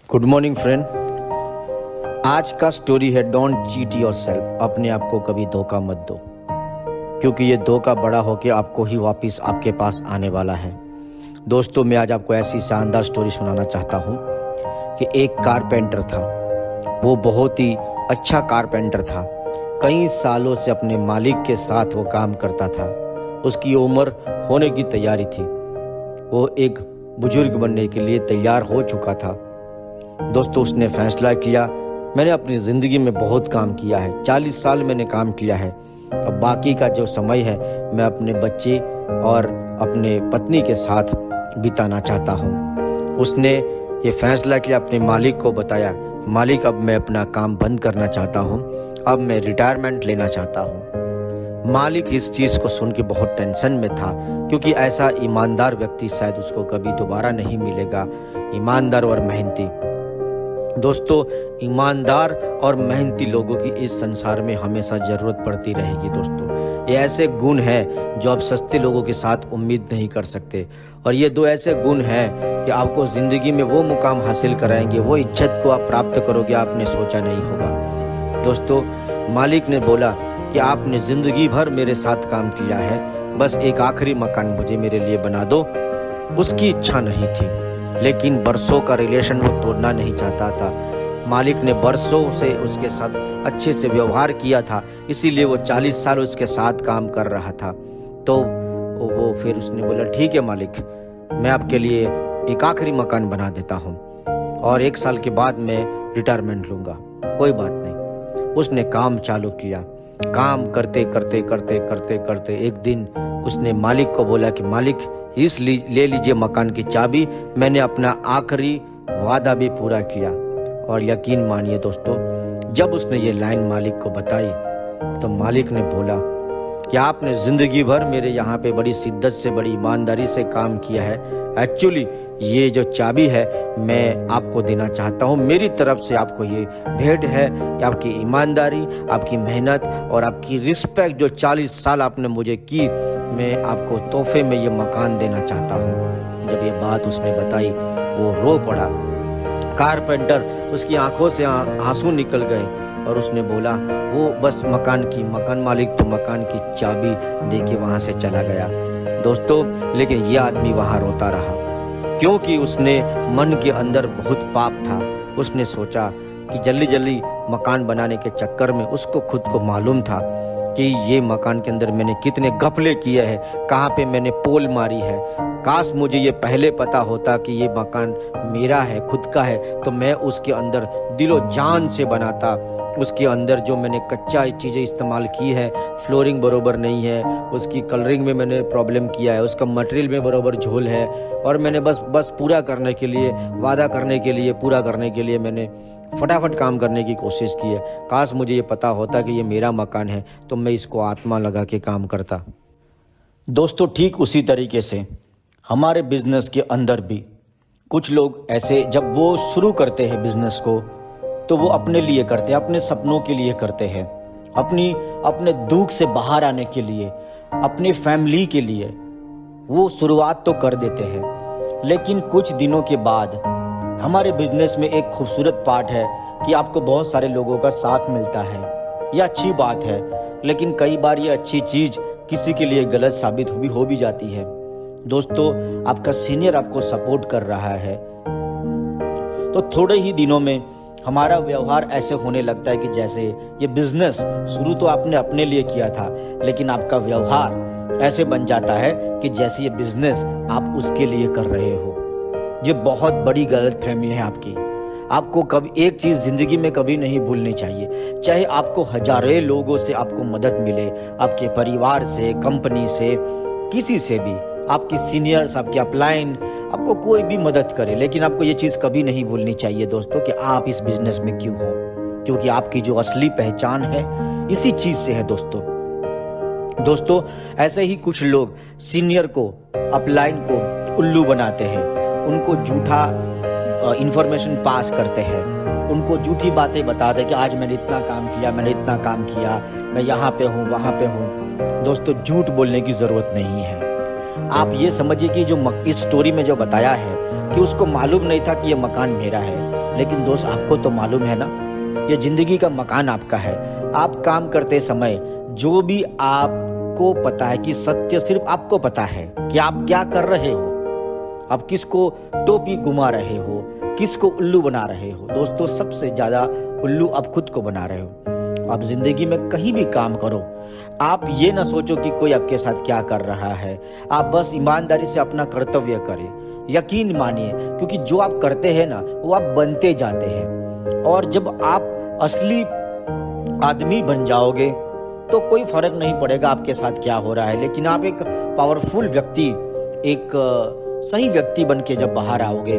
Good morning friend. आज का story है डोंट चीट योरसेल्फ। अपने आप को कभी धोखा मत दो, क्योंकि ये धोखा बड़ा होकर आपको ही वापस आपके पास आने वाला है। दोस्तों, मैं आज आपको ऐसी शानदार स्टोरी सुनाना चाहता हूँ कि एक कारपेंटर था। वो बहुत ही अच्छा कारपेंटर था। कई सालों से अपने मालिक के साथ वो काम करता था। उसकी उम्र होने की तैयारी थी। वो एक बुजुर्ग बनने के लिए तैयार हो चुका था। दोस्तों, उसने फैसला किया, मैंने अपनी ज़िंदगी में बहुत काम किया है, 40 साल मैंने काम किया है। अब बाकी का जो समय है मैं अपने बच्चे और अपने पत्नी के साथ बिताना चाहता हूँ। उसने ये फैसला किया, अपने मालिक को बताया, मालिक अब मैं अपना काम बंद करना चाहता हूँ, अब मैं रिटायरमेंट लेना चाहता हूँ। मालिक इस चीज़ को सुन के बहुत टेंशन में था, क्योंकि ऐसा ईमानदार व्यक्ति शायद उसको कभी दोबारा नहीं मिलेगा। ईमानदार और मेहनती। दोस्तों, ईमानदार और मेहनती लोगों की इस संसार में हमेशा ज़रूरत पड़ती रहेगी। दोस्तों, ये ऐसे गुण हैं जो आप सस्ते लोगों के साथ उम्मीद नहीं कर सकते, और ये दो ऐसे गुण हैं कि आपको ज़िंदगी में वो मुकाम हासिल कराएंगे, वो इज्जत को आप प्राप्त करोगे, आपने सोचा नहीं होगा। दोस्तों, मालिक ने बोला कि आपने ज़िंदगी भर मेरे साथ काम किया है, बस एक आखिरी मकान मुझे मेरे लिए बना दो। उसकी इच्छा नहीं थी, लेकिन बरसों का रिलेशन वो तोड़ना नहीं चाहता था। मालिक ने बरसों से उसके साथ अच्छे से व्यवहार किया था, इसीलिए वो 40 साल उसके साथ काम कर रहा था। तो वो फिर उसने बोला, ठीक है मालिक, मैं आपके लिए एक आखिरी मकान बना देता हूँ और 1 साल के बाद मैं रिटायरमेंट लूँगा, कोई बात नहीं। उसने काम चालू किया। काम करते करते करते करते करते एक दिन उसने मालिक को बोला कि मालिक, ले लीजिए मकान की चाबी, मैंने अपना आखिरी वादा भी पूरा किया। और यकीन मानिए दोस्तों, जब उसने ये लाइन मालिक को बताई तो मालिक ने बोला कि आपने ज़िंदगी भर मेरे यहाँ पे बड़ी शिद्दत से, बड़ी ईमानदारी से काम किया है। एक्चुअली ये जो चाबी है मैं आपको देना चाहता हूँ, मेरी तरफ से आपको ये भेंट है कि आपकी ईमानदारी, आपकी मेहनत और आपकी रिस्पेक्ट जो 40 साल आपने मुझे की, मैं आपको तोहफे में ये मकान देना चाहता हूँ। जब ये बात उसने बताई वो रो पड़ा। कारपेंटर, उसकी आंखों से आंसू निकल गए और उसने बोला, वो बस मकान मालिक तो मकान की चाबी दे के वहाँ से चला गया। दोस्तों, लेकिन ये आदमी वहाँ रोता रहा, क्योंकि उसने मन के अंदर बहुत पाप था। उसने सोचा कि जल्दी जल्दी मकान बनाने के चक्कर में उसको खुद को मालूम था कि ये मकान के अंदर मैंने कितने घपले किए हैं, कहाँ पे मैंने पोल मारी है। काश मुझे ये पहले पता होता कि ये मकान मेरा है, खुद का है, तो मैं उसके अंदर दिलो जान से बनाता। उसके अंदर जो मैंने कच्चा चीज़ें इस्तेमाल की है, फ्लोरिंग बरोबर नहीं है, उसकी कलरिंग में मैंने प्रॉब्लम किया है, उसका मटेरियल में बरोबर झोल है, और मैंने बस पूरा करने के लिए, वादा करने के लिए, पूरा करने के लिए मैंने फटाफट काम करने की कोशिश की है। काश मुझे ये पता होता कि ये मेरा मकान है, तो मैं इसको आत्मा लगा के काम करता। दोस्तों, ठीक उसी तरीके से हमारे बिजनेस के अंदर भी कुछ लोग ऐसे, जब वो शुरू करते हैं बिजनेस को, तो वो अपने लिए करते हैं, अपने सपनों के लिए करते हैं, अपने दुख से बाहर आने के लिए, अपनी फैमिली के लिए वो शुरुआत तो कर देते हैं। लेकिन कुछ दिनों के बाद हमारे बिजनेस में एक खूबसूरत पार्ट है कि आपको बहुत सारे लोगों का साथ मिलता है। यह अच्छी बात है, लेकिन कई बार ये अच्छी चीज़ किसी के लिए गलत साबित हो भी जाती है। दोस्तों, आपका सीनियर आपको सपोर्ट कर रहा है, तो थोड़े ही दिनों में हमारा व्यवहार ऐसे होने लगता है कि जैसे ये बिजनेस शुरू तो आपने अपने लिए किया था, लेकिन आपका व्यवहार ऐसे बन जाता है कि जैसे ये बिजनेस आप उसके लिए कर रहे हो। ये बहुत बड़ी गलतफहमी है आपकी। आपको कभी एक चीज़ ज़िंदगी में कभी नहीं भूलनी चाहिए, चाहे आपको हजारों लोगों से आपको मदद मिले, आपके परिवार से, कंपनी से, किसी से भी, आपके सीनियर्स, आपके अपलाइन, आपको कोई भी मदद करे, लेकिन आपको ये चीज़ कभी नहीं भूलनी चाहिए दोस्तों कि आप इस बिजनेस में क्यों हो, क्योंकि आपकी जो असली पहचान है इसी चीज़ से है। दोस्तों, ऐसे ही कुछ लोग सीनियर को, अपलाइन को उल्लू बनाते हैं, उनको झूठा इंफॉर्मेशन पास करते हैं, उनको झूठी बातें बताते हैं कि आज मैंने इतना काम किया, मैंने इतना काम किया, मैं यहाँ पे हूँ, वहाँ पे हूँ। दोस्तों, झूठ बोलने की ज़रूरत नहीं है। आप ये समझिए कि जो इस स्टोरी में जो बताया है, कि उसको मालूम नहीं था कि ये मकान मेरा है। लेकिन दोस्त, आपको तो मालूम है ना, ये जिंदगी का मकान आपका है। आप काम करते समय जो भी आपको पता है कि सत्य सिर्फ आपको पता है कि आप क्या कर रहे हो, आप किसको टोपी घुमा रहे हो, किसको उल्लू बना रहे हो। दोस्तों, सबसे ज्यादा उल्लू आप खुद को बना रहे हो। आप जिंदगी में कहीं भी काम करो, आप ये ना सोचो कि कोई आपके साथ क्या कर रहा है। आप बस ईमानदारी से अपना कर्तव्य करें। यकीन मानिए, क्योंकि जो आप करते हैं ना, वो आप बनते जाते हैं। और जब आप असली आदमी बन जाओगे तो कोई फर्क नहीं पड़ेगा आपके साथ क्या हो रहा है। लेकिन आप एक पावरफुल व्यक्ति, एक सही व्यक्ति बन के जब बाहर आओगे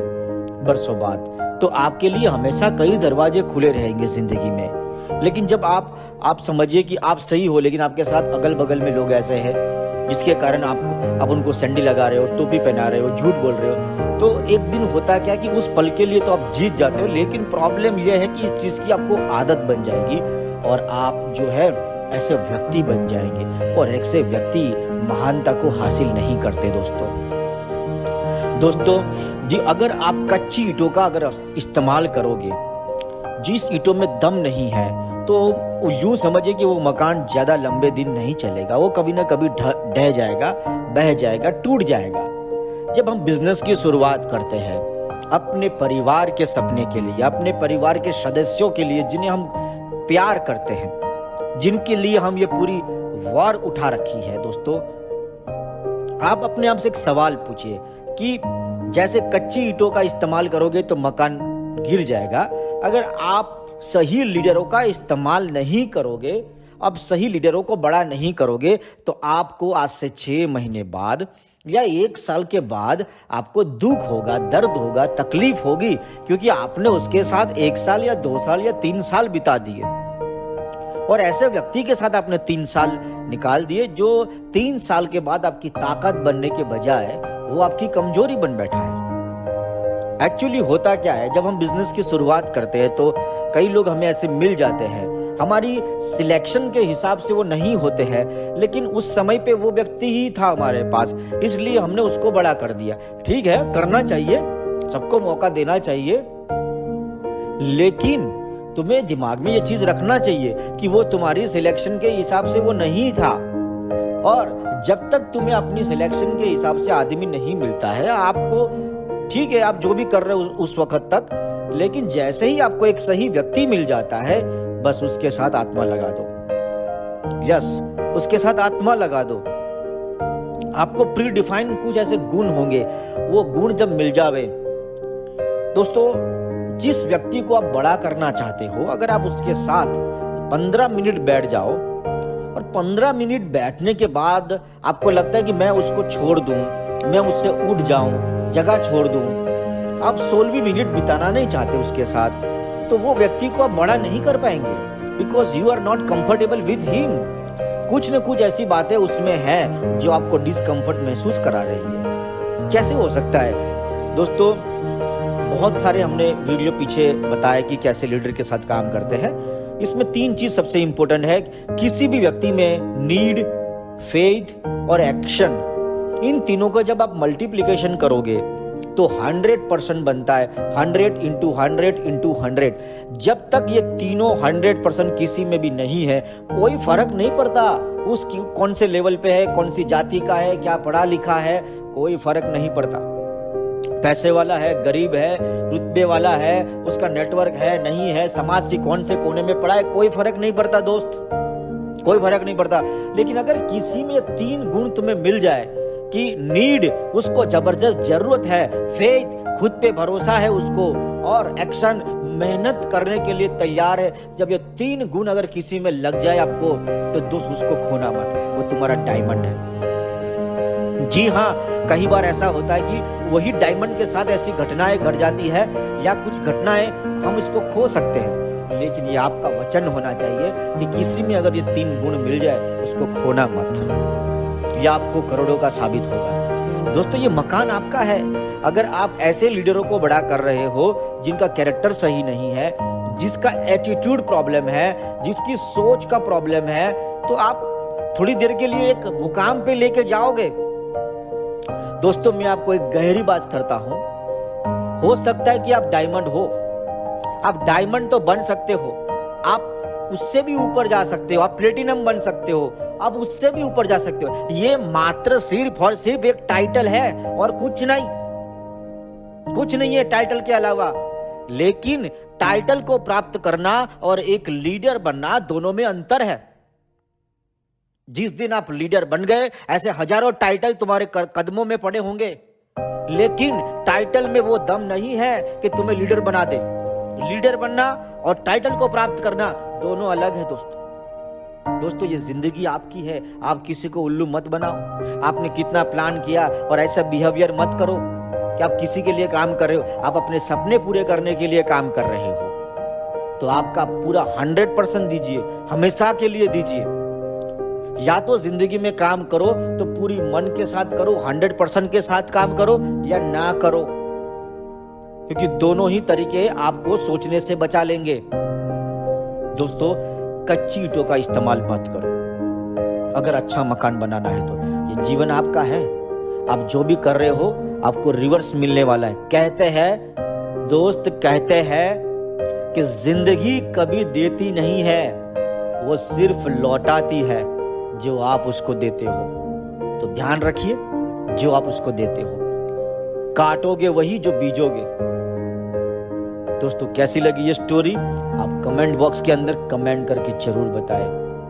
बरसों बाद, तो आपके लिए हमेशा कई दरवाजे खुले रहेंगे जिंदगी में। लेकिन जब आप समझिए कि आप सही हो, लेकिन आपके साथ अगल बगल में लोग ऐसे हैं जिसके कारण आप उनको सैंडल लगा रहे हो, टोपी पहना रहे हो, झूठ बोल रहे हो, तो एक दिन होता क्या कि उस पल के लिए तो आप जीत जाते हो। लेकिन प्रॉब्लम यह है कि इस चीज की आपको आदत बन जाएगी और आप जो है ऐसे व्यक्ति बन जाएंगे, और ऐसे व्यक्ति महानता को हासिल नहीं करते। दोस्तों जी, अगर आप कच्ची ईंटों का अगर इस्तेमाल करोगे, जिस ईंटों में दम नहीं है, तो यूं समझिए कि वो मकान ज्यादा लंबे दिन नहीं चलेगा। वो कभी ना कभी ढह जाएगा, बह जाएगा, टूट जाएगा। जब हम बिजनेस की शुरुआत करते हैं अपने परिवार के सपने के लिए, अपने परिवार के सदस्यों के लिए जिन्हें हम प्यार करते हैं, जिनके लिए हम ये पूरी वार उठा रखी है, दोस्तों, आप अपने आप से एक सवाल पूछिए कि जैसे कच्ची ईंटों का इस्तेमाल करोगे तो मकान गिर जाएगा। अगर आप सही लीडरों का इस्तेमाल नहीं करोगे, अब सही लीडरों को बड़ा नहीं करोगे, तो आपको आज से 6 महीने बाद या 1 साल के बाद आपको दुख होगा, दर्द होगा, तकलीफ होगी, क्योंकि आपने उसके साथ 1 साल या 2 साल या 3 साल बिता दिए। और ऐसे व्यक्ति के साथ आपने 3 साल निकाल दिए जो 3 साल के बाद आपकी ताकत बनने के बजाय वो आपकी कमजोरी बन बैठा है। एक्चुअली होता क्या है, जब हम बिजनेस की शुरुआत करते हैं तो कई लोग हमें ऐसे मिल जाते हैं, हमारी सिलेक्शन के हिसाब से वो नहीं होते हैं, लेकिन उस समय पे वो व्यक्ति ही था हमारे पास, इसलिए हमने उसको बड़ा कर दिया। ठीक है, करना चाहिए, सबको मौका देना चाहिए, लेकिन तुम्हें दिमाग में ये चीज रखना चाहिए कि वो तुम्हारी सिलेक्शन के हिसाब से वो नहीं था। और जब तक तुम्हें अपनी सिलेक्शन के हिसाब से आदमी नहीं मिलता है, आपको ठीक है, आप जो भी कर रहे हो उस वक्त तक, लेकिन जैसे ही आपको एक सही व्यक्ति मिल जाता है, बस उसके साथ आत्मा लगा दो। यस, उसके साथ आत्मा लगा दो। आपको प्री डिफाइन कुछ ऐसे गुण होंगे, वो गुण जब मिल जावे, दोस्तों, जिस व्यक्ति को आप बड़ा करना चाहते हो, अगर आप उसके साथ 15 मिनट बैठ जाओ और 15 मिनट बैठने के बाद आपको लगता है कि मैं उसको छोड़ दूं, मैं उससे उठ जाऊं, जगह छोड़ दूं, आप 16वीं मिनट बिताना नहीं चाहते उसके साथ, तो वो व्यक्ति को आप बड़ा नहीं कर पाएंगे, because you are not comfortable with him. कुछ न कुछ ऐसी बातें उसमें है जो आपको डिस्कम्फर्ट महसूस करा रही है। कैसे हो सकता है दोस्तों? बहुत सारे हमने वीडियो पीछे बताया कि कैसे लीडर के साथ काम करते हैं। इसमें 3 चीज सबसे इंपॉर्टेंट है। किसी भी व्यक्ति में नीड, फेथ और एक्शन, इन तीनों को जब आप मल्टीप्लिकेशन करोगे तो 100% बनता है। 100 × 100 × 100। जब तक ये तीनों 100% किसी में भी नहीं है, कोई फर्क नहीं पड़ता उसकी कौन से लेवल पे है, कौन सी जाति का है, क्या पढ़ा लिखा है, कोई फर्क नहीं पड़ता। पैसे वाला है, गरीब है, रुतबे वाला है, उसका नेटवर्क है, नहीं है, समाज के कौन से कोने में पड़ा है, कोई फर्क नहीं पड़ता दोस्त, कोई फर्क नहीं पड़ता। लेकिन अगर किसी में 3 गुण तुम्हें मिल जाए कि नीड, उसको जबरदस्त जरूरत है, फेथ, खुद पे भरोसा है उसको, और एक्शन, मेहनत करने के लिए तैयार है, जब ये 3 गुण अगर किसी में लग जाए आपको, तो दोस्त उसको खोना मत, वो तुम्हारा डायमंड है। जी हाँ, कई बार ऐसा होता है कि वही डायमंड के साथ ऐसी घटनाएं घट जाती है, या कुछ घटनाएं हम इसको खो सकते हैं, लेकिन ये आपका वचन होना चाहिए कि किसी में अगर ये 3 गुण मिल जाए, उसको खोना मत, यह आपको करोड़ों का साबित होगा। दोस्तों, ये मकान आपका है। अगर आप ऐसे लीडरों को बड़ा कर रहे हो जिनका कैरेक्टर सही नहीं है, जिसका एटीट्यूड प्रॉब्लम है, जिसकी सोच का प्रॉब्लम है, तो आप थोड़ी देर के लिए एक मुकाम पे लेके जाओगे। दोस्तों, मैं आपको एक गहरी बात करता हूं हो सकता है कि आप डायमंड हो, आप डायमंड तो बन सकते हो, आप उससे भी ऊपर जा सकते हो, आप प्लेटिनम बन सकते हो, आप उससे भी ऊपर जा सकते हो। ये मात्र सिर्फ और सिर्फ एक टाइटल है और कुछ नहीं, कुछ नहीं है टाइटल के अलावा। लेकिन टाइटल को प्राप्त करना और एक लीडर बनना, दोनों में अंतर है। जिस दिन आप लीडर बन गए, ऐसे हजारों टाइटल तुम्हारे कदमों में पड़े होंगे, लेकिन टाइटल में वो दम नहीं है कि तुम्हें लीडर बना दे। लीडर बनना और टाइटल को प्राप्त करना दोनों अलग है दोस्तों। ये जिंदगी आपकी है, आप किसी को उल्लू मत बनाओ। आपने कितना प्लान किया और ऐसा बिहेवियर मत करो कि आप किसी के लिए काम कर रहे हो, आप अपने सपने पूरे करने के लिए काम कर रहे हो। तो आपका पूरा 100% दीजिए, हमेशा के लिए दीजिए। या तो जिंदगी में काम करो तो पूरी मन के साथ करो, 100% के साथ काम करो, या ना करो, क्योंकि दोनों ही तरीके आपको सोचने से बचा लेंगे। दोस्तों, कच्ची ईंटों का इस्तेमाल मत करो। अगर अच्छा मकान बनाना है तो ये जीवन आपका है, आप जो भी कर रहे हो आपको रिवर्स मिलने वाला है। कहते हैं दोस्त, कहते हैं कि जिंदगी कभी देती नहीं है, वो सिर्फ लौटाती है जो आप उसको देते हो। तो ध्यान रखिए, जो आप उसको देते हो, काटोगे वही जो बीजोगे। दोस्तों, कैसी लगी ये स्टोरी? आप कमेंट बॉक्स के अंदर कमेंट करके जरूर बताएं।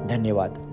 धन्यवाद।